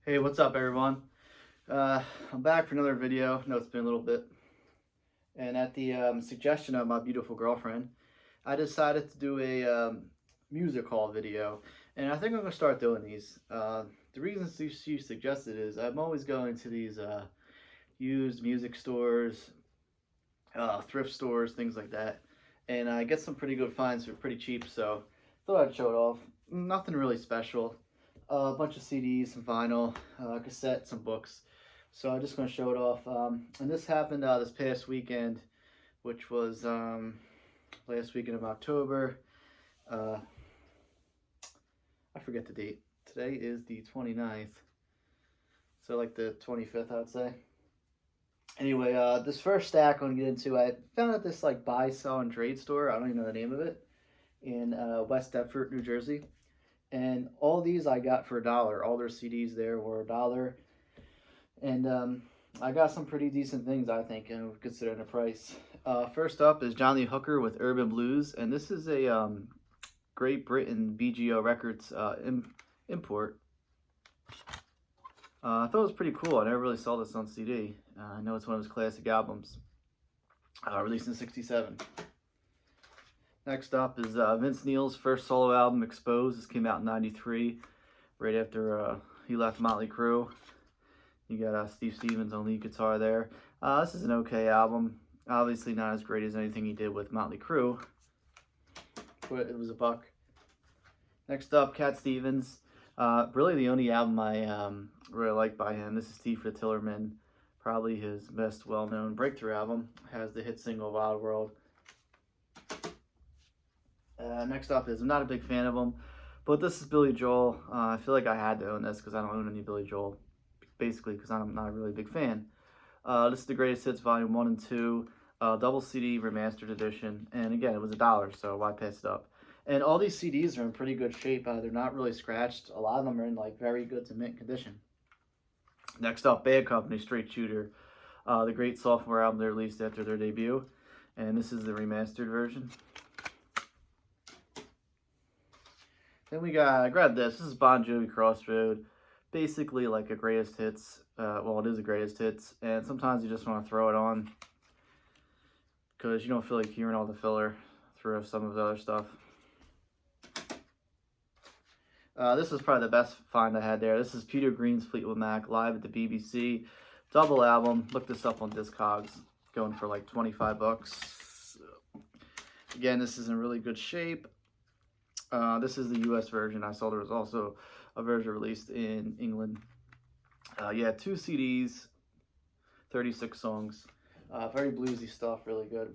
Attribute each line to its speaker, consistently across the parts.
Speaker 1: Hey, what's up, everyone? I'm back for another video. I know it's been a little bit. And at the suggestion of my beautiful girlfriend, I decided to do a music haul video. And I think I'm going to start doing these. The reason she suggested is I'm always going to these used music stores, thrift stores, things like that. And I get some pretty good finds for pretty cheap, so thought I'd show it off. Nothing really special. A bunch of CDs, some vinyl, cassettes, some books. So I'm just going to show it off. And this happened this past weekend, which was last weekend of October. I forget the date. Today is the 29th. So like the 25th, I would say. Anyway, this first stack I'm going to get into, I found at this like buy, sell, and trade store. I don't even know the name of it. In West Deptford, New Jersey. And all these I got for $1. All their CDs there were $1. And I got some pretty decent things, I think, and considering the price. First up is John Lee Hooker with Urban Blues. And this is a Great Britain BGO Records import. I thought it was pretty cool. I never really saw this on CD. I know it's one of his classic albums, released in '67. Next up is Vince Neil's first solo album, Exposed. This came out in '93, right after he left Motley Crue. You got Steve Stevens on lead guitar there. This is an okay album. Obviously not as great as anything he did with Motley Crue, but it was a buck. Next up, Cat Stevens. Really the only album I really like by him. This is Tea for the Tillerman, probably his best well-known breakthrough album. Has the hit single Wild World. Next up is, I'm not a big fan of him, but this is Billy Joel. I feel like I had to own this because I don't own any Billy Joel, basically because I'm not a really big fan. This is the Greatest Hits Volume 1 and 2, double CD remastered edition, and again, it was $1, so why pass it up? And all these CDs are in pretty good shape. They're not really scratched. A lot of them are in like very good to mint condition. Next up, Bad Company, Straight Shooter, the great sophomore album they released after their debut, and this is the remastered version. Then I grabbed this. This is Bon Jovi Crossroad. Basically like a greatest hits. Well, it is a greatest hits. And sometimes you just want to throw it on because you don't feel like hearing all the filler through some of the other stuff. This is probably the best find I had there. This is Peter Green's Fleetwood Mac live at the BBC. Double album. Look this up on Discogs. Going for like 25 bucks. Again, this is in really good shape. This is the US version. I saw there was also a version released in England. Yeah, 2 CDs, 36 songs. Very bluesy stuff, really good.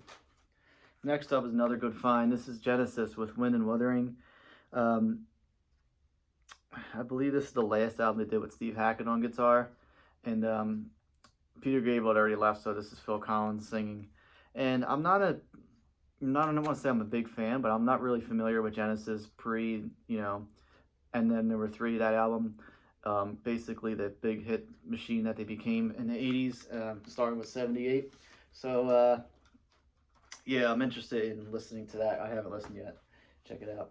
Speaker 1: Next up is another good find. This is Genesis with Wind and Wuthering. I believe this is the last album they did with Steve Hackett on guitar. And Peter Gabriel had already left, so this is Phil Collins singing. And I don't want to say I'm a big fan, but I'm not really familiar with Genesis pre, and then number 3, that album, basically the big hit machine that they became in the 80s, starting with 78. So, yeah, I'm interested in listening to that. I haven't listened yet. Check it out.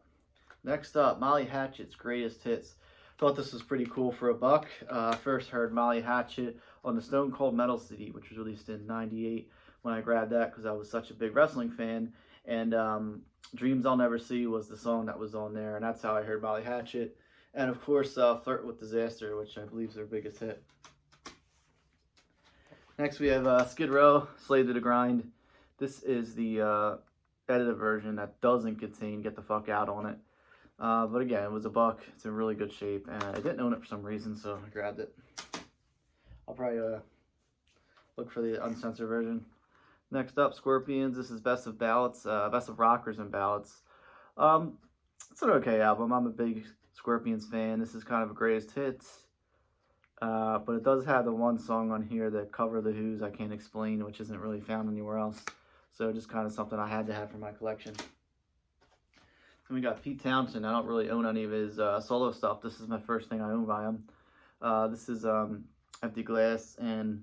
Speaker 1: Next up, Molly Hatchet's Greatest Hits. Thought this was pretty cool for $1. First heard Molly Hatchet on the Stone Cold Metal CD, which was released in '98. When I grabbed that because I was such a big wrestling fan. And Dreams I'll Never See was the song that was on there, and that's how I heard Molly Hatchet. And of course, Flirt with Disaster, which I believe is their biggest hit. Next we have Skid Row, Slave to the Grind. This is the edited version that doesn't contain Get the Fuck Out on it. But again, it was $1. It's in really good shape, and I didn't own it for some reason, so I grabbed it. I'll probably look for the uncensored version. Next up, Scorpions. This is Best of Ballads, Best of Rockers and Ballads. It's an okay album. I'm a big Scorpions fan. This is kind of a greatest hits. But it does have the one song on here that cover the Who's I Can't Explain, which isn't really found anywhere else. So just kind of something I had to have for my collection. Then we got Pete Townsend. I don't really own any of his solo stuff. This is my first thing I own by him. This is Empty Glass, and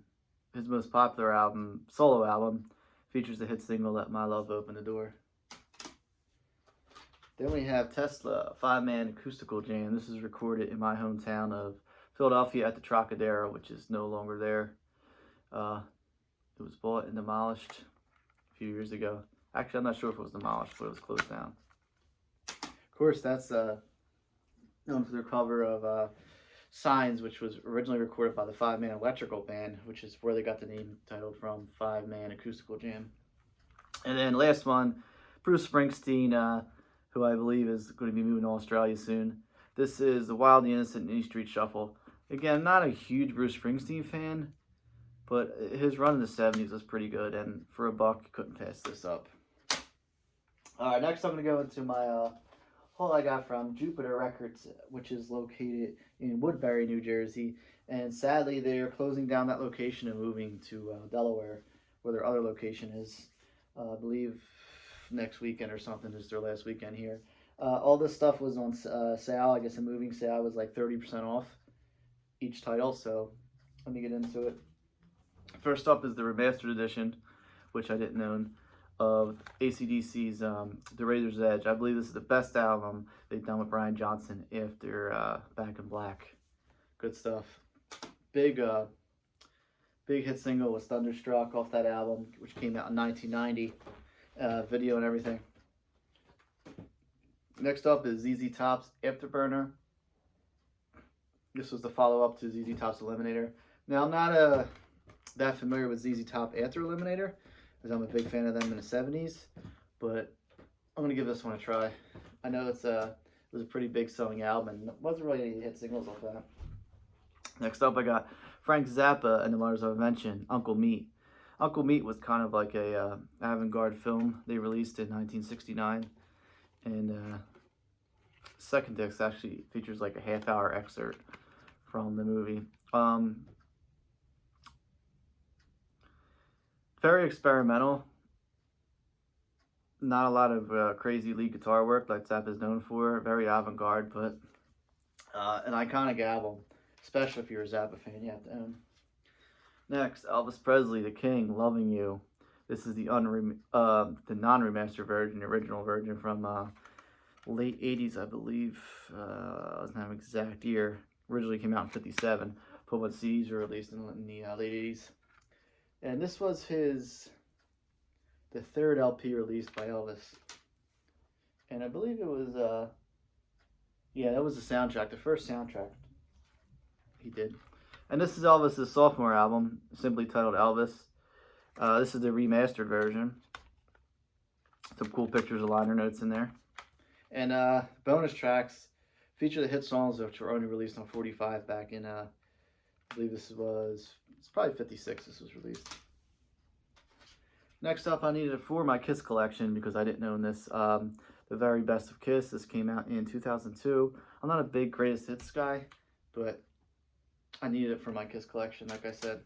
Speaker 1: his most popular album, solo album, features the hit single Let My Love Open the Door. Then we have Tesla, a 5-man acoustical jam. This is recorded in my hometown of Philadelphia at the Trocadero, which is no longer there. It was bought and demolished a few years ago. Actually, I'm not sure if it was demolished, but it was closed down. Of course, that's known for their cover of Signs, which was originally recorded by the Five Man Electrical Band, which is where they got the name titled from, Five Man Acoustical Jam. And then last one, Bruce Springsteen, who I believe is going to be moving to Australia soon. This is The Wild and Innocent in E Street Shuffle. Again, not a huge Bruce Springsteen fan, but his run in the 70s was pretty good, and for $1, you couldn't pass this up. Alright, next I'm going to go into my haul I got from Jupiter Records, which is located in Woodbury, New Jersey. And sadly, they're closing down that location and moving to Delaware, where their other location is. I believe next weekend or something is their last weekend here. All this stuff was on sale. I guess a moving sale was like 30% off each title, so let me get into it. First up is the remastered edition, which I didn't own, of AC/DC's The Razor's Edge. I believe this is the best album they've done with Brian Johnson after Back in Black. Good stuff. Big hit single was Thunderstruck off that album, which came out in 1990. Video and everything. Next up is ZZ Top's Afterburner. This was the follow-up to ZZ Top's Eliminator. Now, I'm not that familiar with ZZ Top after Eliminator, because I'm a big fan of them in the 70s, but I'm going to give this one a try. I know it was a pretty big selling album, and there wasn't really any hit singles off that. Next up, I got Frank Zappa and the Mothers of Invention, Uncle Meat. Uncle Meat was kind of like a avant-garde film they released in 1969, and second disc actually features like a half-hour excerpt from the movie. Very experimental. Not a lot of crazy lead guitar work like Zappa is known for. Very avant-garde, but an iconic album, especially if you're a Zappa fan, you have to own. Next, Elvis Presley, The King, Loving You. This is the non-remastered version, the original version from late 80s, I believe. I doesn't have an exact year. Originally came out in 57, but when CDs were released in the late 80s. And this was the third LP released by Elvis. And I believe it was, that was the soundtrack, the first soundtrack he did. And this is Elvis's sophomore album, simply titled Elvis. This is the remastered version. Some cool pictures of liner notes in there. And bonus tracks feature the hit songs which were only released on 45 back in, I believe it's probably 56 this was released. Next up, I needed it for my Kiss collection because I didn't own this. The Very Best of Kiss. This came out in 2002. I'm not a big greatest hits guy, but I needed it for my Kiss collection, like I said.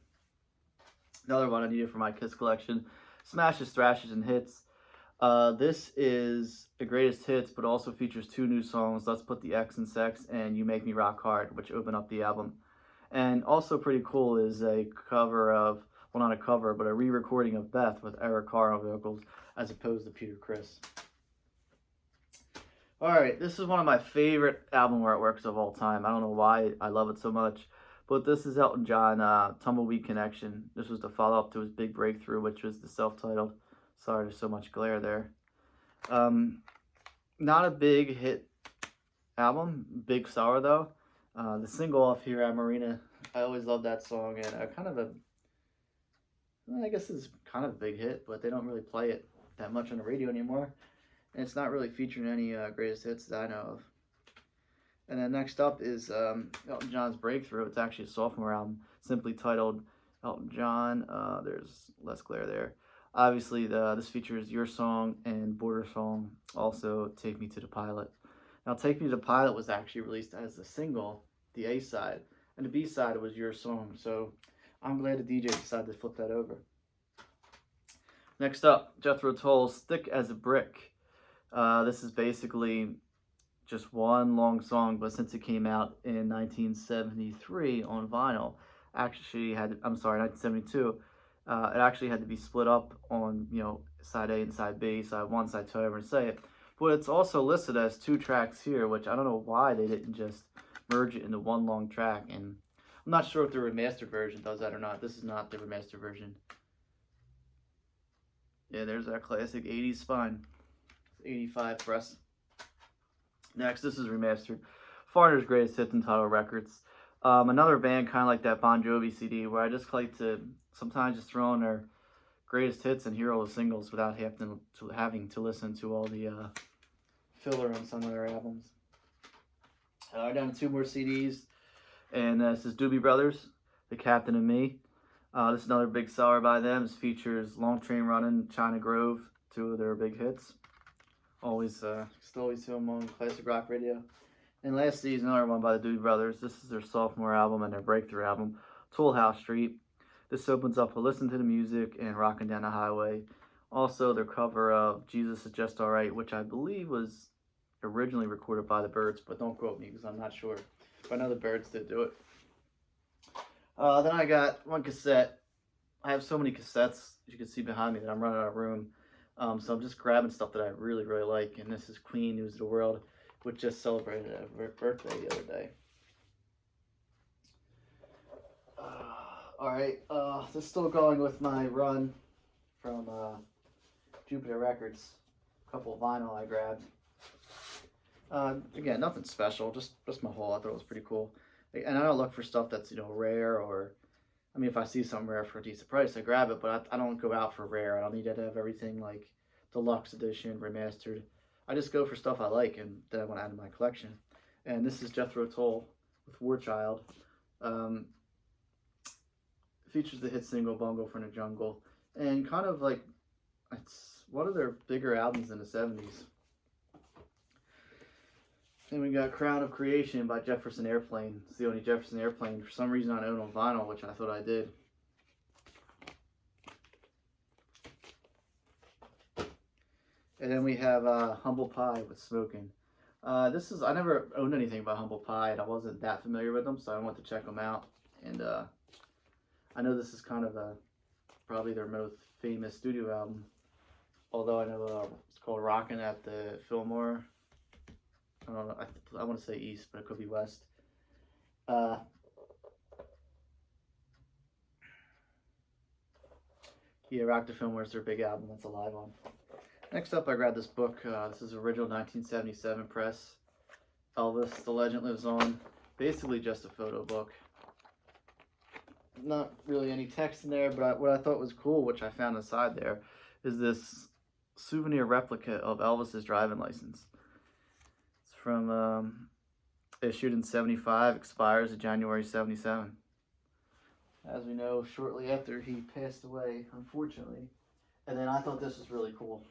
Speaker 1: Another one I needed for my Kiss collection, Smashes, Thrashes, and Hits. This is the greatest hits, but also features 2 new songs, Let's Put the X in Sex and You Make Me Rock Hard, which open up the album. And also pretty cool is a cover of, well, not a cover, but a re-recording of Beth with Eric Carr on vocals, as opposed to Peter Criss. Alright, this is one of my favorite album artworks of all time. I don't know why I love it so much, but this is Elton John, Tumbleweed Connection. This was the follow-up to his big breakthrough, which was the self-titled. Sorry, there's so much glare there. Not a big hit album, big seller though. The single off here, Marina, I always love that song, and I guess it's kind of a big hit, but they don't really play it that much on the radio anymore. And it's not really featuring any greatest hits that I know of. And then next up is Elton John's breakthrough. It's actually a sophomore album, simply titled Elton John. There's less glare there. Obviously, this features Your Song and Border Song, also Take Me to the Pilot. Now, Take Me to the Pilot was actually released as a single, the A side, and the B side was Your Song. So I'm glad the DJ decided to flip that over. Next up, Jethro Tull's Thick as a Brick. This is basically just one long song, but since it came out in 1973 on vinyl, 1972, it actually had to be split up on, side A and side B, side 1, side 2, however you say it. But it's also listed as 2 tracks here, which I don't know why they didn't just merge it into one long track. And I'm not sure if the remastered version does that or not. This is not the remastered version. Yeah, there's our classic 80s spine. 85 press. Next, this is remastered. Foreigner's Greatest Hits and Title Records. Another band kind of like that Bon Jovi CD where I just like to sometimes just throw in their greatest hits and hear all the singles without having to listen to all the filler on some of their albums. Down to 2 more CDs, and this is Doobie Brothers, The Captain and Me. This is another big seller by them. This features Long Train Running, China Grove, 2 of their big hits. Always, still always hear them on classic rock radio. And last CD is another one by the Doobie Brothers. This is their sophomore album and their breakthrough album, Tool House Street. This opens up with Listen to the Music and Rockin' Down the Highway. Also, their cover of Jesus Is Just Alright, which I believe was originally recorded by the Byrds, but don't quote me because I'm not sure. But I know the Byrds did do it. Then I got one cassette. I have so many cassettes, as you can see behind me, that I'm running out of room. So I'm just grabbing stuff that I really, really like. And this is Queen, News of the World, which just celebrated a birthday the other day. Alright, this is still going with my run from Jupiter Records. A couple of vinyl I grabbed. Again, nothing special, just my haul. I thought it was pretty cool. And I don't look for stuff that's, rare, or, I mean, if I see something rare for a decent price, I grab it, but I don't go out for rare. I don't need to have everything like deluxe edition, remastered. I just go for stuff I like and that I want to add to my collection. And this is Jethro Tull with War Child. Features the hit single Bongo from the Jungle, and kind of like it's one of their bigger albums in the 70s. Then we got Crown of Creation by Jefferson Airplane. It's the only Jefferson Airplane for some reason I own on vinyl, which I thought I did. And then we have Humble Pie with Smokin'. I never owned anything by Humble Pie, and I wasn't that familiar with them, so I went to check them out. And I know this is kind of probably their most famous studio album, although I know it's called Rockin' at the Fillmore. I don't know, I want to say East, but it could be West. Yeah, Rock the Fillmore is their big album that's a live one. Next up, I grabbed this book. This is original 1977 press. Elvis, The Legend Lives On. Basically just a photo book. Not really any text in there, but what I thought was cool, which I found inside there, is this souvenir replica of Elvis's driving license. It's from issued in 75, expires in January 77. As we know, shortly after he passed away, unfortunately. And then I thought this was really cool.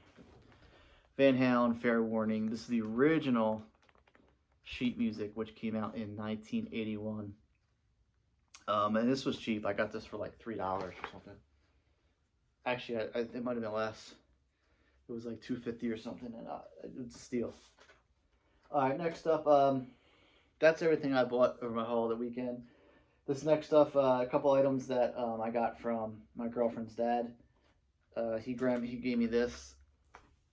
Speaker 1: Van Halen, Fair Warning. This is the original sheet music, which came out in 1981. And this was cheap. I got this for like $3 or something. Actually, it might have been less. It was like $2.50 or something, and it was a steal. All right, next up, that's everything I bought over my haul the weekend. This next stuff, a couple items that I got from my girlfriend's dad. He gave me this.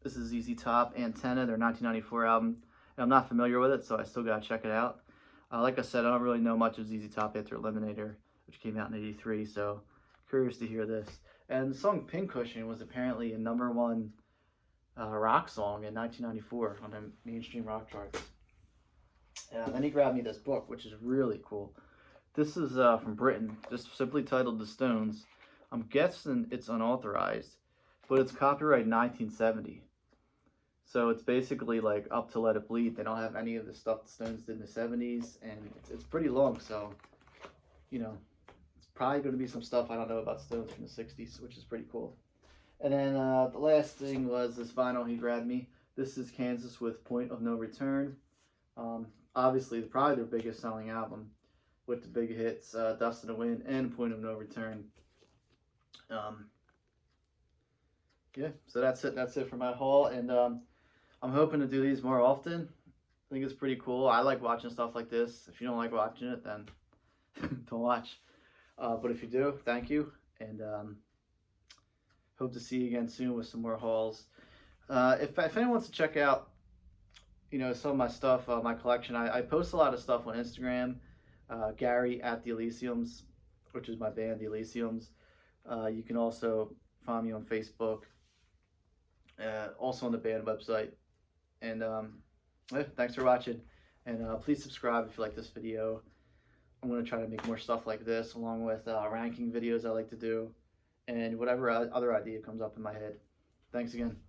Speaker 1: This is ZZ Top Antenna, their 1994 album. And I'm not familiar with it, so I still gotta check it out. Like I said, I don't really know much of ZZ Top after Eliminator, which came out in '83, so curious to hear this. And the song Pincushion was apparently a #1 rock song in 1994 on the mainstream rock charts. Then he grabbed me this book, which is really cool. This is from Britain, just simply titled The Stones. I'm guessing it's unauthorized, but it's copyright 1970. So it's basically like up to Let It Bleed. They don't have any of the stuff the Stones did in the 70s, and it's pretty long, so, it's probably going to be some stuff I don't know about Stones from the 60s, which is pretty cool. And then the last thing was this vinyl he grabbed me. This is Kansas with Point of No Return. Obviously, probably their biggest selling album with the big hits, Dust in the Wind and Point of No Return. Yeah, so that's it for my haul, and I'm hoping to do these more often. I think it's pretty cool. I like watching stuff like this. If you don't like watching it, then don't watch. But if you do, thank you, and hope to see you again soon with some more hauls. If anyone wants to check out you know, some of my stuff, my collection. I post a lot of stuff on Instagram. Gary at the Elysiums, which is my band, the Elysiums. You can also find me on Facebook, also on the band website. And yeah, thanks for watching. And please subscribe if you like this video. I'm going to try to make more stuff like this, along with ranking videos I like to do, and whatever other idea comes up in my head. Thanks again.